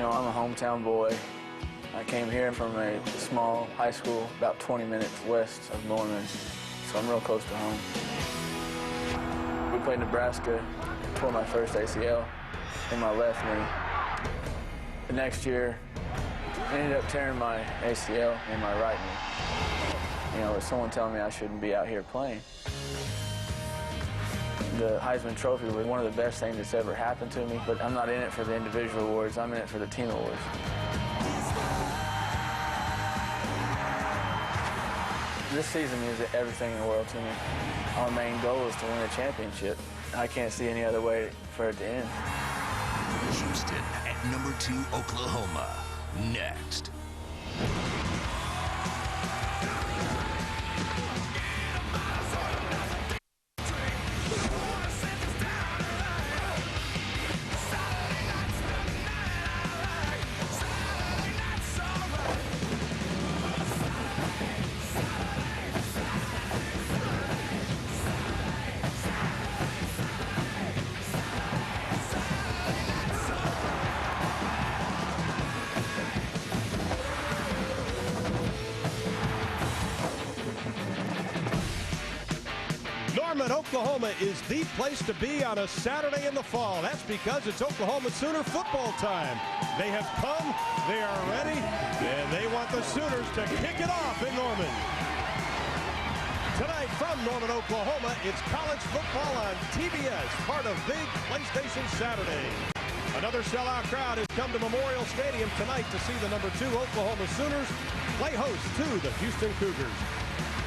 know, I'm a hometown boy. I came here from a small high school about 20 minutes west of Norman, so I'm real close to home. We played Nebraska, tore my first ACL in my left knee. The next year, I ended up tearing my ACL in my right knee. You know, with someone telling me I shouldn't be out here playing. The Heisman Trophy was one of the best things that's ever happened to me, but I'm not in it for the individual awards, I'm in it for the team awards. This season means everything in the world to me. Our main goal is to win a championship. I can't see any other way for it to end. Houston at #2, Oklahoma. Next. Norman, Oklahoma is the place to be on a Saturday in the fall. That's because it's Oklahoma Sooner football time. They have come, they are ready, and they want the Sooners to kick it off in Norman. Tonight from Norman, Oklahoma, it's college football on TBS, part of Big PlayStation Saturday. Another sellout crowd has come to Memorial Stadium tonight to see the #2 Oklahoma Sooners play host to the Houston Cougars.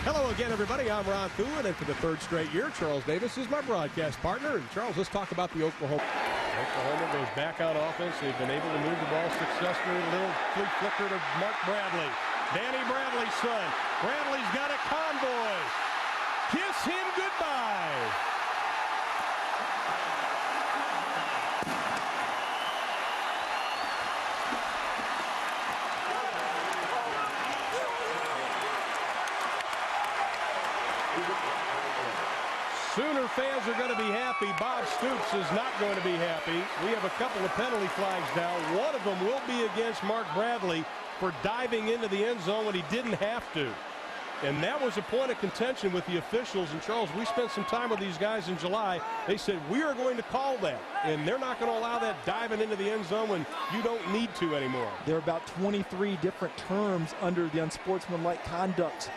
Hello again, everybody. I'm Ron Thune, and for the third straight year, Charles Davis is my broadcast partner. And Charles, let's talk about the Oklahoma. Oklahoma goes back on offense. They've been able to move the ball successfully. A little flea flicker to Mark Bradley. Danny Bradley's son. Bradley's got a convoy. Kiss him goodbye. Sooner fans are going to be happy. Bob Stoops is not going to be happy. We have a couple of penalty flags now. One of them will be against Mark Bradley for diving into the end zone when he didn't have to. And that was a point of contention with the officials. And Charles, we spent some time with these guys in July. They said, we are going to call that. And they're not going to allow that diving into the end zone when you don't need to anymore. There are about 23 different terms under the unsportsmanlike conduct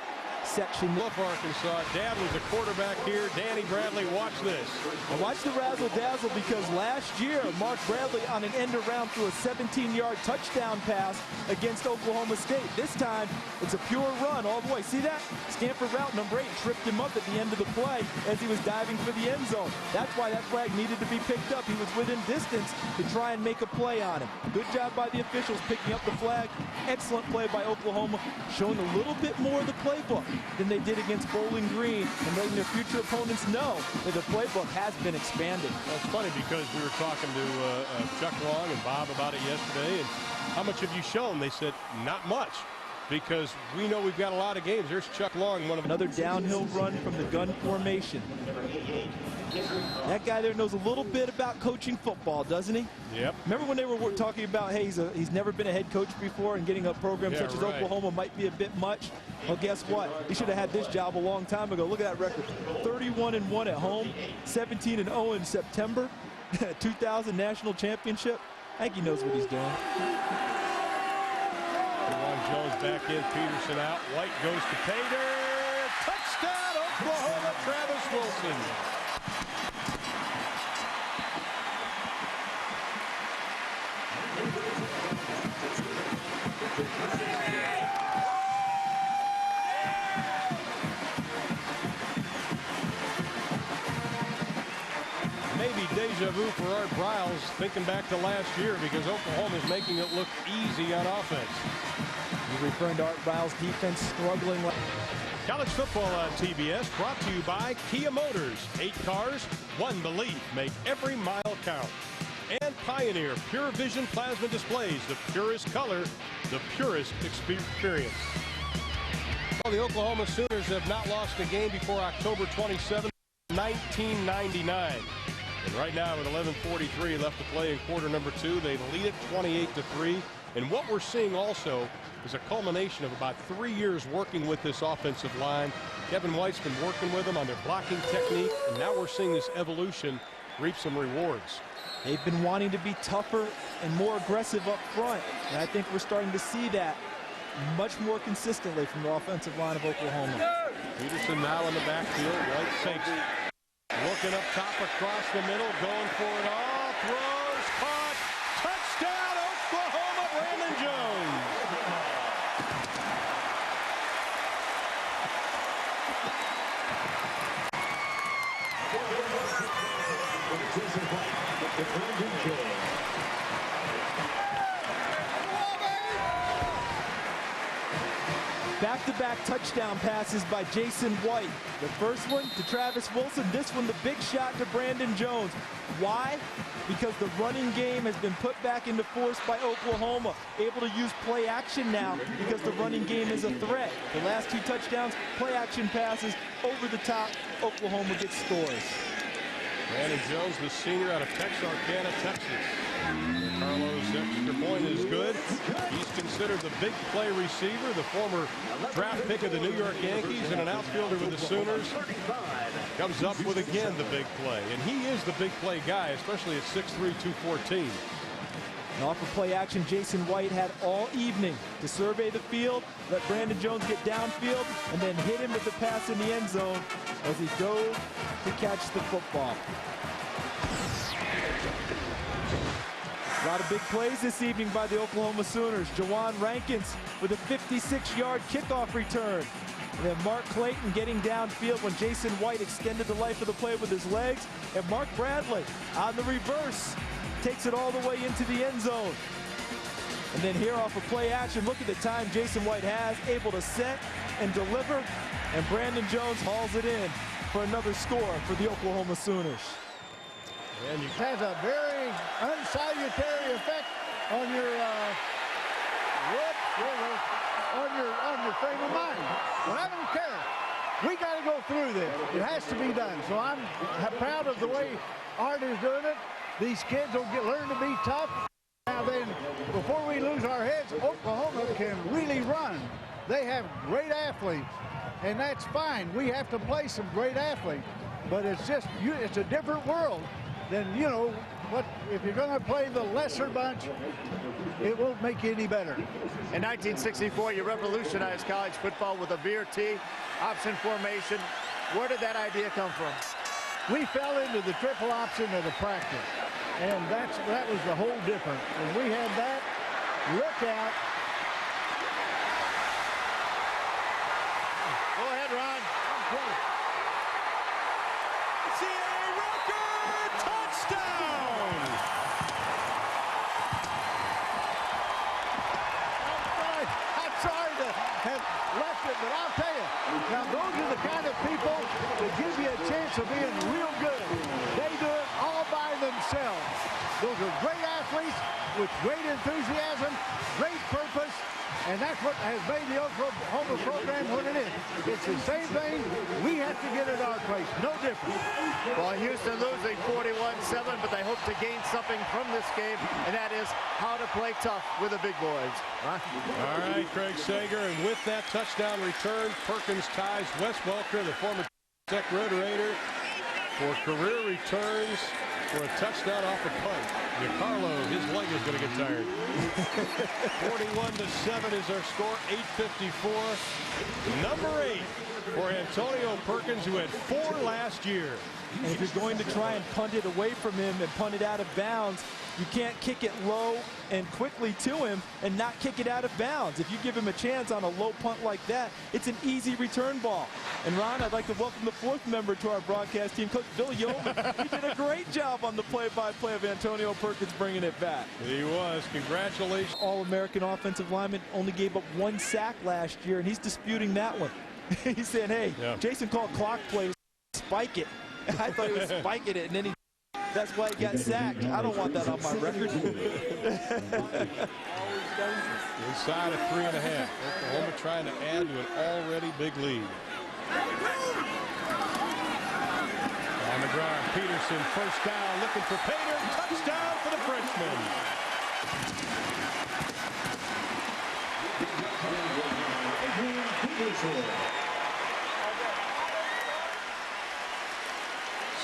section. Look, Arkansas. Dad was a quarterback here. Danny Bradley, watch this. And watch the razzle-dazzle, because last year, Mark Bradley on an end around threw a 17-yard touchdown pass against Oklahoma State. This time, it's a pure run all the way. See that? Stanford route number 8 tripped him up at the end of the play as he was diving for the end zone. That's why that flag needed to be picked up. He was within distance to try and make a play on him. Good job by the officials picking up the flag. Excellent play by Oklahoma, showing a little bit more of the playbook than they did against Bowling Green, and letting their future opponents know that the playbook has been expanded. That's funny, because we were talking to Chuck Long and Bob about it yesterday, and how much have you shown? They said, not much, because we know we've got a lot of games. There's Chuck Long, one of another downhill run from the gun formation. That guy there knows a little bit about coaching football, doesn't he? Yep. Remember when they were talking about, hey, he's never been a head coach before, and getting a program such as Oklahoma might be a bit much? Well, guess what? He should have had this job a long time ago. Look at that record. 31-1 at home, 17-0 in September, 2000 national championship. I think he knows what he's doing. Jones back in, Peterson out. White goes to Pater. Touchdown, Oklahoma, Travis Wilson. Maybe deja vu for Art Briles, thinking back to last year, because Oklahoma is making it look easy on offense. You're referring to Art Briles' defense struggling. College football on TBS, brought to you by Kia Motors. 8 cars, 1 belief. Make every mile count. And Pioneer Pure Vision Plasma Displays, the purest color, the purest experience. Well, the Oklahoma Sooners have not lost a game before October 27, 1999. And right now with 11:43 left to play in quarter number 2, they lead it 28-3. And what we're seeing also is a culmination of about 3 years working with this offensive line. Kevin White's been working with them on their blocking technique, and now we're seeing this evolution reap some rewards. They've been wanting to be tougher and more aggressive up front, and I think we're starting to see that much more consistently from the offensive line of Oklahoma. Peterson now in the backfield. White fakes it. Looking up top across the middle, going for it all. Throws, caught, touchdown Oklahoma, Brandon Jones. Back-to-back touchdown passes by Jason White. The first one to Travis Wilson, this one the big shot to Brandon Jones. Why? Because the running game has been put back into force by Oklahoma. Able to use play action now because the running game is a threat. The last 2 touchdowns, play action passes over the top. Oklahoma gets scores. Brandon Jones, the senior out of Texarkana, Texas. Carlos' extra point is good. He's considered the big play receiver, the former draft pick of the New York Yankees and an outfielder with the Sooners. Comes up with, again, the big play. And he is the big play guy, especially at 6'3", 214. And off of play action, Jason White had all evening to survey the field, let Brandon Jones get downfield, and then hit him with the pass in the end zone as he dove to catch the football. A lot of big plays this evening by the Oklahoma Sooners. Jawan Rankins with a 56-yard kickoff return. And then Mark Clayton getting downfield when Jason White extended the life of the play with his legs. And Mark Bradley on the reverse takes it all the way into the end zone. And then here off of play action, look at the time Jason White has, able to set and deliver. And Brandon Jones hauls it in for another score for the Oklahoma Sooners. And it has a very unsalutary effect on your on your frame of mind. But I don't care. We got to go through this. It has to be done. So I'm proud of the way Art is doing it. These kids will learn to be tough. Now then, before we lose our heads, Oklahoma can really run. They have great athletes, and that's fine. We have to play some great athletes, but it's just it's a different world. Then, you know, what if you're going to play the lesser bunch, it won't make you any better. In 1964, you revolutionized college football with a veer T option formation. Where did that idea come from? We fell into the triple option at a practice, and that was the whole difference. When we had that, look out. Go ahead, Ron. But I'll tell you, now those are the kind of people that give you a chance of being real good. They do it all by themselves. Those are great athletes with great enthusiasm, great purpose, and that's what has made the Oklahoma program what it is. It's the same thing we have to get at our place, no different. Well, Houston losing 41-7, but they hope to gain something from this game, and that is how to play tough with the big boys. Huh? All right, Craig Sager, and with that touchdown return, Perkins ties Wes Welker, the former Tech Red Raider, for career returns for a touchdown off a punt. DiCarlo, his leg is going to get tired. 41-7 is our score, 8:54. Number 8 for Antonio Perkins, who had 4 last year. And if you're going to try and punt it away from him and punt it out of bounds, you can't kick it low and quickly to him and not kick it out of bounds. If you give him a chance on a low punt like that, it's an easy return ball. And Ron, I'd like to welcome the 4th member to our broadcast team, Coach Bill Yeoman. He did a great job on the play-by-play of Antonio Perkins bringing it back. He was. Congratulations. All-American offensive lineman, only gave up 1 sack last year, and he's disputing that one. He's saying, hey, Jason called clock play, spike it. I thought he was spiking it, and then that's why he got sacked. I don't want that on my record. Inside of 3.5. Oklahoma trying to add to an already big lead. On the drive. Peterson, first down, looking for Pater. Touchdown for the Frenchman.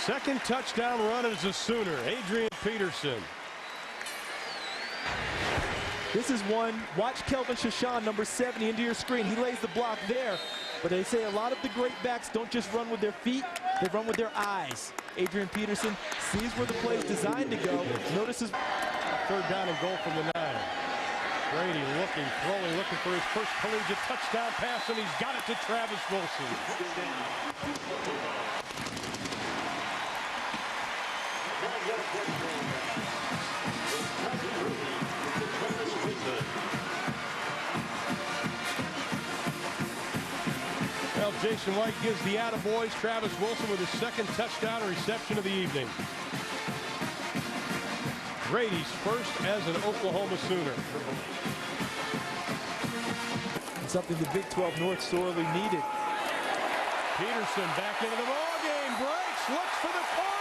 Second touchdown run as a Sooner. Adrian Peterson. This is one. Watch Kelvin Chachan, number 70, into your screen. He lays the block there. But they say a lot of the great backs don't just run with their feet, they run with their eyes. Adrian Peterson sees where the play is designed to go. Notices third down and goal from the 9. Brady looking, throwing, looking for his first collegiate touchdown pass, and he's got it to Travis Wilson. Well, Jason White gives the attaboys. Travis Wilson with his second touchdown reception of the evening. Brady's first as an Oklahoma Sooner. something the Big 12 North sorely needed. Peterson back into the ball game. Breaks, looks for the corner.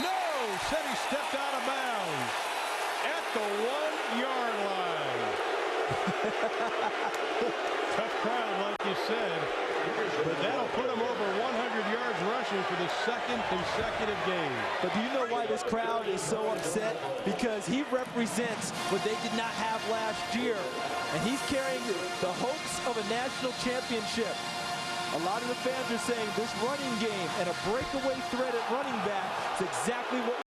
No, said he stepped out of bounds at the 1-yard line. Tough crowd, like you said, but that'll put him over 100 yards rushing for the second consecutive game. But do you know why this crowd is so upset? Because he represents what they did not have last year, and he's carrying the hopes of a national championship. A lot of the fans are saying this running game and a breakaway threat at running back is exactly what